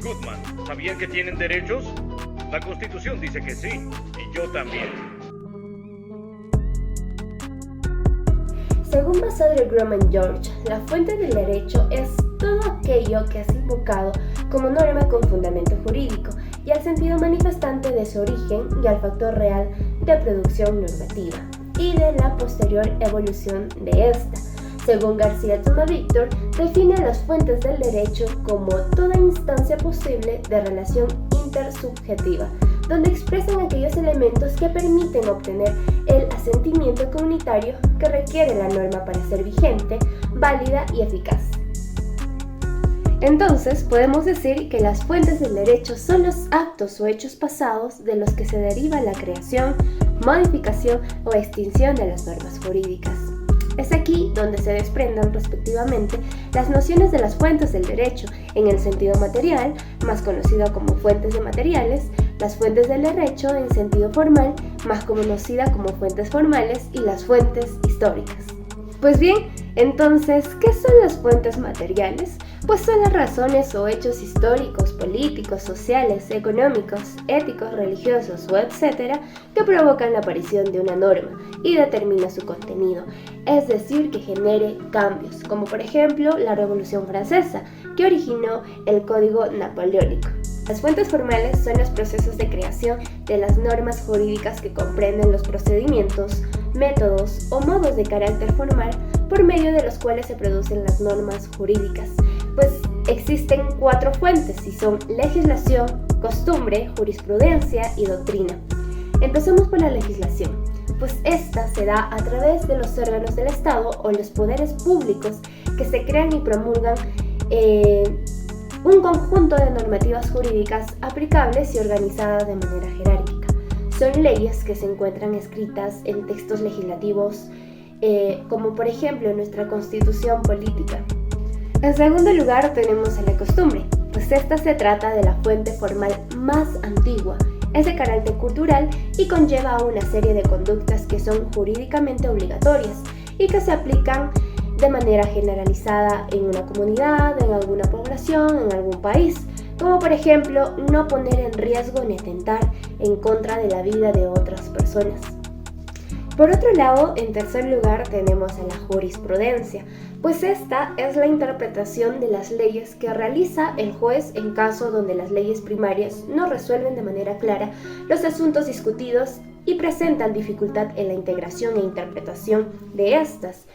Goodman, ¿sabían que tienen derechos? La Constitución dice que sí, y yo también. Según Basadre Grumman George, la fuente del derecho es todo aquello que es invocado como norma con fundamento jurídico y al sentido manifestante de su origen y al factor real de producción normativa y de la posterior evolución de esta. Según García Toma Víctor, define a las fuentes del derecho como toda instancia posible de relación intersubjetiva, donde expresan aquellos elementos que permiten obtener el asentimiento comunitario que requiere la norma para ser vigente, válida y eficaz. Entonces, podemos decir que las fuentes del derecho son los actos o hechos pasados de los que se deriva la creación, modificación o extinción de las normas jurídicas. Es aquí donde se desprenden respectivamente las nociones de las fuentes del derecho en el sentido material, más conocido como fuentes de materiales, las fuentes del derecho en sentido formal, más conocida como fuentes formales, y las fuentes históricas. Pues bien, entonces, ¿qué son las fuentes materiales? Pues son las razones o hechos históricos, políticos, sociales, económicos, éticos, religiosos o etcétera que provocan la aparición de una norma y determina su contenido, es decir, que genere cambios, como por ejemplo la Revolución Francesa, que originó el Código Napoleónico. Las fuentes formales son los procesos de creación de las normas jurídicas que comprenden los procedimientos, métodos o modos de carácter formal por medio de los cuales se producen las normas jurídicas. Pues existen 4 fuentes y son legislación, costumbre, jurisprudencia y doctrina. Empecemos por la legislación, pues esta se da a través de los órganos del Estado o los poderes públicos que se crean y promulgan un conjunto de normativas jurídicas aplicables y organizadas de manera jerárquica. Son leyes que se encuentran escritas en textos legislativos, como por ejemplo nuestra Constitución política. En segundo lugar tenemos a la costumbre, pues esta se trata de la fuente formal más antigua, es de carácter cultural y conlleva a una serie de conductas que son jurídicamente obligatorias y que se aplican de manera generalizada en una comunidad, en alguna población, en algún país, como por ejemplo no poner en riesgo ni atentar en contra de la vida de otras personas. Por otro lado, en tercer lugar tenemos a la jurisprudencia, pues esta es la interpretación de las leyes que realiza el juez en caso donde las leyes primarias no resuelven de manera clara los asuntos discutidos y presentan dificultad en la integración e interpretación de estas.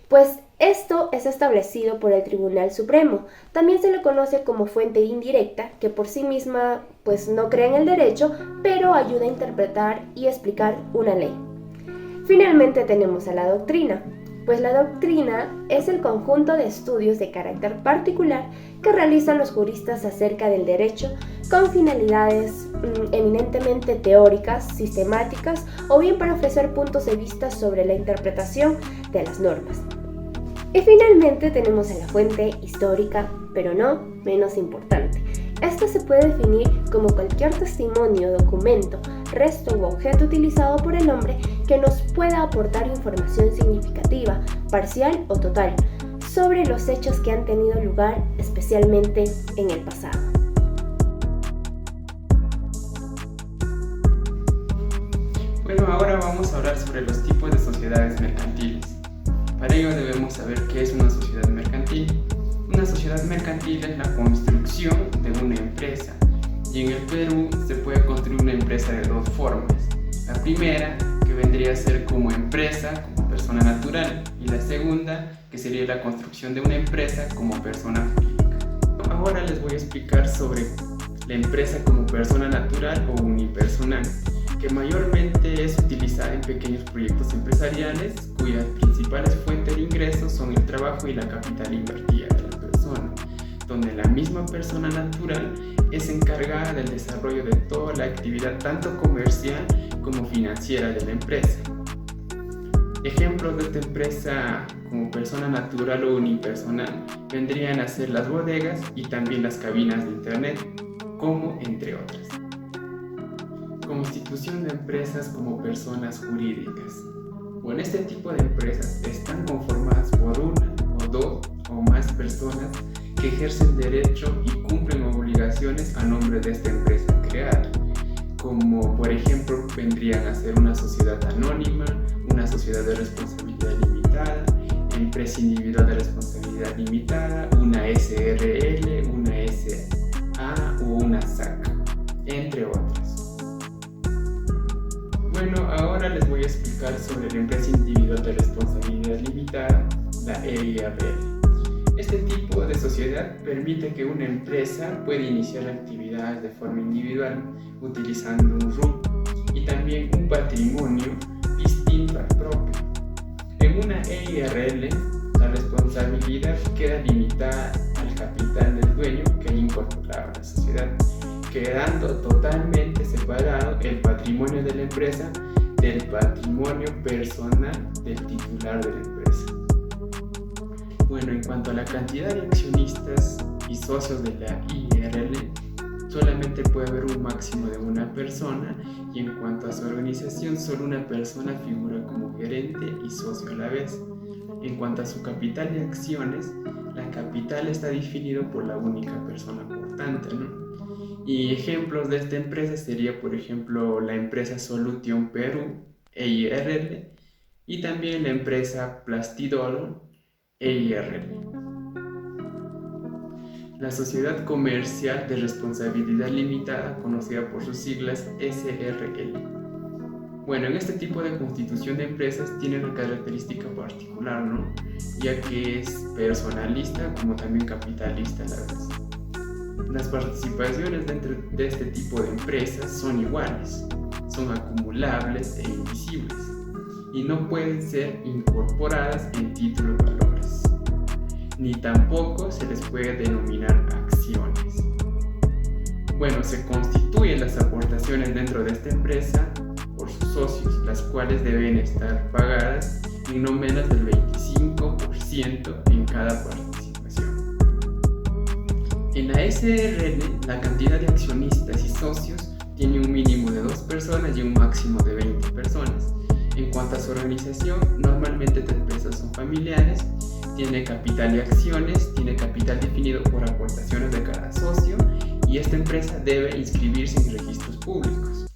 Pues esto es establecido por el Tribunal Supremo. También se le conoce como fuente indirecta, que por sí misma pues no crea en el derecho, pero ayuda a interpretar y explicar una ley. Finalmente tenemos a la doctrina, pues la doctrina es el conjunto de estudios de carácter particular que realizan los juristas acerca del derecho con finalidades eminentemente teóricas, sistemáticas o bien para ofrecer puntos de vista sobre la interpretación de las normas. Y finalmente tenemos a la fuente histórica, pero no menos importante. Esta se puede definir como cualquier testimonio, documento, resto u objeto utilizado por el hombre que nos pueda aportar información significativa, parcial o total, sobre los hechos que han tenido lugar, especialmente en el pasado. Bueno, ahora vamos a hablar sobre los tipos de sociedades mercantiles. Para ello debemos saber qué es una sociedad mercantil. Una sociedad mercantil es la construcción de una empresa, y en el Perú se puede construir una empresa de 2 formas. La primera, que vendría a ser como empresa, como persona natural, y la segunda, que sería la construcción de una empresa como persona jurídica. Ahora les voy a explicar sobre la empresa como persona natural o unipersonal, que mayormente es utilizada en pequeños proyectos empresariales cuyas principales fuentes de ingresos son el trabajo y la capital invertida de la persona, donde la misma persona natural es encargada del desarrollo de toda la actividad tanto comercial como financiera de la empresa. Ejemplos de esta empresa como persona natural o unipersonal vendrían a ser las bodegas y también las cabinas de internet, como entre otras. Constitución de empresas como personas jurídicas. Bueno, este tipo de empresas están conformadas por una o 2 o más personas que ejercen derecho y cumplen obligaciones obligaciones a nombre de esta empresa creada, como por ejemplo vendrían a ser una sociedad anónima, una sociedad de responsabilidad limitada, empresa individual de responsabilidad limitada, una SRL, una SA o una SAC, entre otras. Bueno, ahora les voy a explicar sobre la empresa individual de responsabilidad limitada, la EIRL. Este tipo de sociedad permite que una empresa pueda iniciar actividades de forma individual utilizando un RUT y también un patrimonio distinto al propio. En una EIRL, la responsabilidad queda limitada al capital del dueño que haya incorporado a la sociedad, quedando totalmente separado el patrimonio de la empresa del patrimonio personal del titular de la empresa. Bueno, en cuanto a la cantidad de accionistas y socios de la IRL, solamente puede haber un máximo de una persona, y en cuanto a su organización, solo una persona figura como gerente y socio a la vez. En cuanto a su capital de acciones, la capital está definido por la única persona portante, ¿no? Y ejemplos de esta empresa sería, por ejemplo, la empresa Solution Perú, EIRL, y también la empresa Plastidolo, EIRL. La Sociedad Comercial de Responsabilidad Limitada, conocida por sus siglas SRL. Bueno, en este tipo de constitución de empresas tiene una característica particular, ¿no? Ya que es personalista como también capitalista a la vez. Las participaciones dentro de este tipo de empresas son iguales, son acumulables e invisibles y no pueden ser incorporadas en títulos valores, ni tampoco se les puede denominar acciones. Bueno, se constituyen las aportaciones dentro de esta empresa por sus socios, las cuales deben estar pagadas en no menos del 25% en cada participación. En la SRL, la cantidad de accionistas y socios tiene un mínimo de 2 personas y un máximo de 20 personas. En cuanto a su organización, normalmente estas empresas son familiares, tiene capital y acciones, tiene capital definido por aportaciones de cada socio, y esta empresa debe inscribirse en registros públicos.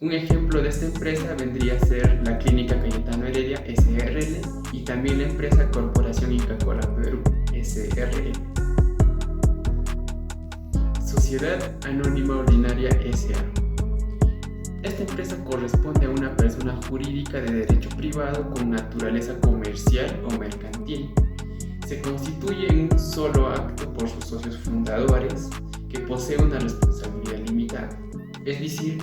Un ejemplo de esta empresa vendría a ser la Clínica Cayetano Heredia, SRL, y también la empresa Corporación Inca Kola Perú, SRL. Sociedad Anónima Ordinaria S.A. Esta empresa corresponde a una persona jurídica de derecho privado con naturaleza comercial o mercantil. Se constituye en un solo acto por sus socios fundadores, que posee una responsabilidad limitada. Es decir,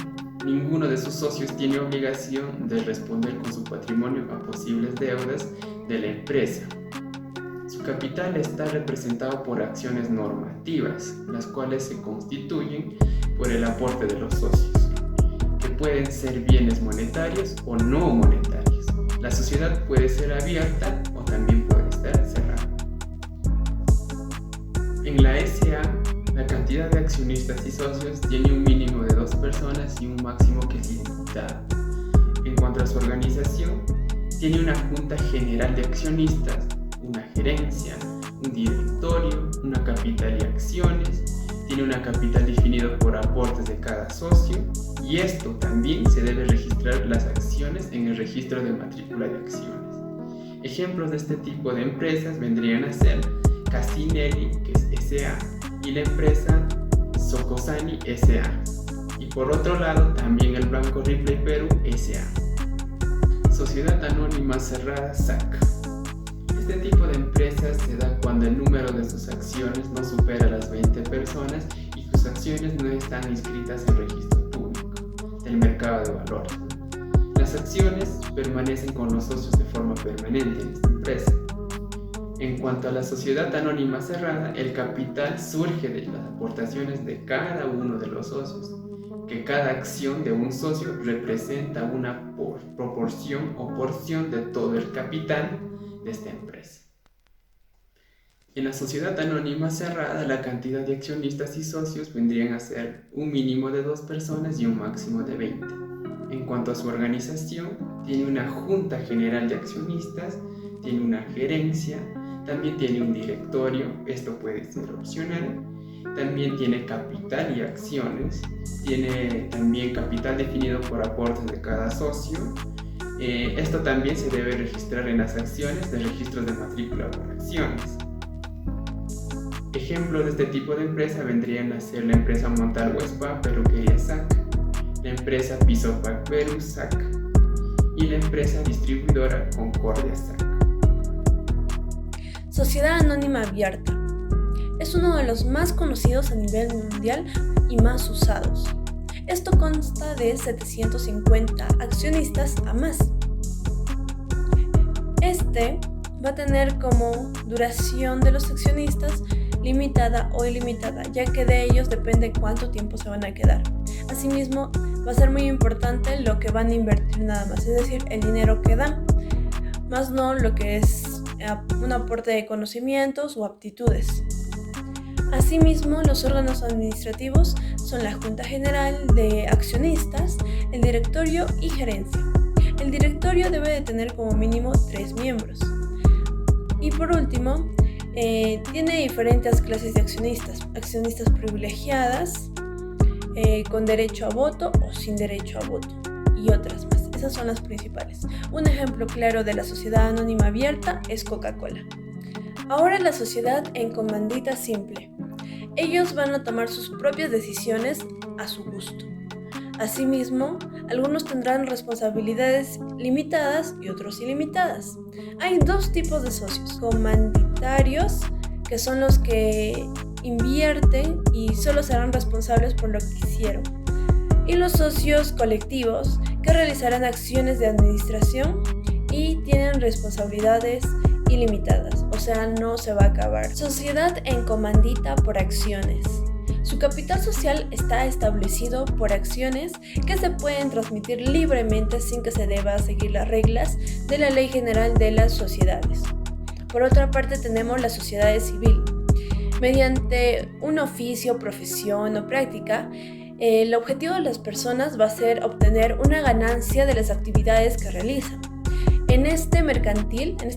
ninguno de sus socios tiene obligación de responder con su patrimonio a posibles deudas de la empresa. Su capital está representado por acciones normativas, las cuales se constituyen por el aporte de los socios, que pueden ser bienes monetarios o no monetarios. La sociedad puede ser abierta o también puede estar cerrada. En la SA, la cantidad de accionistas y socios tiene un mínimo de 2 personas y un máximo que es ilimitado. En cuanto a su organización, tiene una junta general de accionistas, una gerencia, un directorio, una capital y acciones, tiene una capital definido por aportes de cada socio, y esto también se debe registrar las acciones en el registro de matrícula de acciones. Ejemplos de este tipo de empresas vendrían a ser Casinelli, que es S.A., y la empresa Socosani S.A. Y por otro lado también el Banco Ripley Perú S.A. Sociedad Anónima Cerrada SAC. Este tipo de empresas se da cuando el número de sus acciones no supera las 20 personas y sus acciones no están inscritas en registro público del mercado de valores. Las acciones permanecen con los socios de forma permanente en esta empresa. En cuanto a la sociedad anónima cerrada, el capital surge de las aportaciones de cada uno de los socios, que cada acción de un socio representa una proporción o porción de todo el capital de esta empresa. En la sociedad anónima cerrada, la cantidad de accionistas y socios vendrían a ser un mínimo de 2 personas y un máximo de 20. En cuanto a su organización, tiene una junta general de accionistas, tiene una gerencia, también tiene un directorio, esto puede ser opcional, También tiene capital y acciones, tiene también capital definido por aportes de cada socio. Esto también se debe registrar en las acciones de registros de matrícula por acciones. Ejemplos de este tipo de empresa vendrían a ser la empresa Montalvo Spa Peluquería SAC, la empresa Pisopac Perú SAC y la empresa distribuidora Concordia SAC. Sociedad Anónima Abierta. Es uno de los más conocidos a nivel mundial y más usados. Esto consta de 750 accionistas a más. Este va a tener como duración de los accionistas limitada o ilimitada, ya que de ellos depende cuánto tiempo se van a quedar. Asimismo, va a ser muy importante lo que van a invertir nada más, es decir, el dinero que dan, más no lo que es un aporte de conocimientos o aptitudes. Asimismo, los órganos administrativos son la Junta General de Accionistas, el Directorio y Gerencia. El Directorio debe de tener como mínimo 3 miembros. Y por último, tiene diferentes clases de accionistas. Accionistas privilegiadas, con derecho a voto o sin derecho a voto, y otras más. Esas son las principales. Un ejemplo claro de la sociedad anónima abierta es Coca-Cola. Ahora la sociedad en comandita simple. Ellos van a tomar sus propias decisiones a su gusto. Asimismo, algunos tendrán responsabilidades limitadas y otros ilimitadas. Hay 2 tipos de socios: comanditarios, que son los que invierten y solo serán responsables por lo que hicieron, y los socios colectivos, que realizarán acciones de administración y tienen responsabilidades ilimitadas, o sea, no se va a acabar. Sociedad en comandita por acciones. Su capital social está establecido por acciones que se pueden transmitir libremente sin que se deba seguir las reglas de la Ley General de las Sociedades. Por otra parte, tenemos la sociedad civil. Mediante un oficio, profesión o práctica, el objetivo de las personas va a ser obtener una ganancia de las actividades que realizan. En este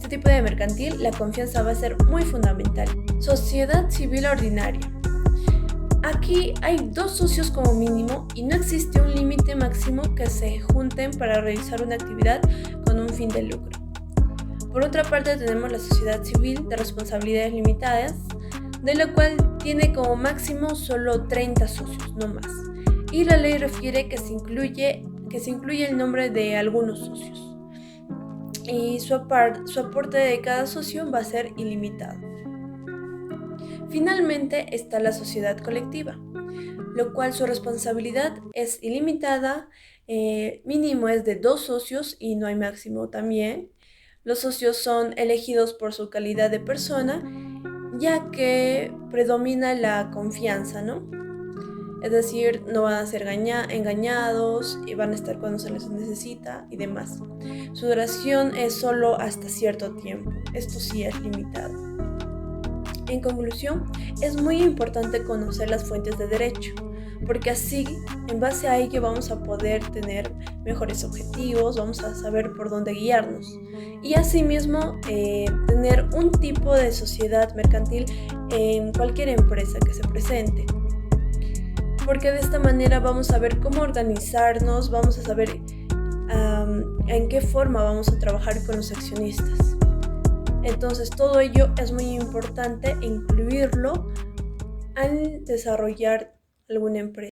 tipo de mercantil, la confianza va a ser muy fundamental. Sociedad civil ordinaria. Aquí hay 2 socios como mínimo y no existe un límite máximo que se junten para realizar una actividad con un fin de lucro. Por otra parte, tenemos la sociedad civil de responsabilidades limitadas, de la cual tiene como máximo solo 30 socios, no más. Y la ley refiere que se incluye el nombre de algunos socios. Y su aporte de cada socio va a ser ilimitado. Finalmente está la sociedad colectiva, lo cual su responsabilidad es ilimitada, mínimo es de 2 socios y no hay máximo también. Los socios son elegidos por su calidad de persona, ya que predomina la confianza, ¿no? Es decir, no van a ser engañados y van a estar cuando se les necesita y demás. Su duración es solo hasta cierto tiempo. Esto sí es limitado. En conclusión, es muy importante conocer las fuentes de derecho, porque así, en base a ello, vamos a poder tener mejores objetivos, vamos a saber por dónde guiarnos y asimismo tener un tipo de sociedad mercantil en cualquier empresa que se presente. Porque de esta manera vamos a ver cómo organizarnos, vamos a saber en qué forma vamos a trabajar con los accionistas. Entonces todo ello es muy importante incluirlo al desarrollar alguna empresa.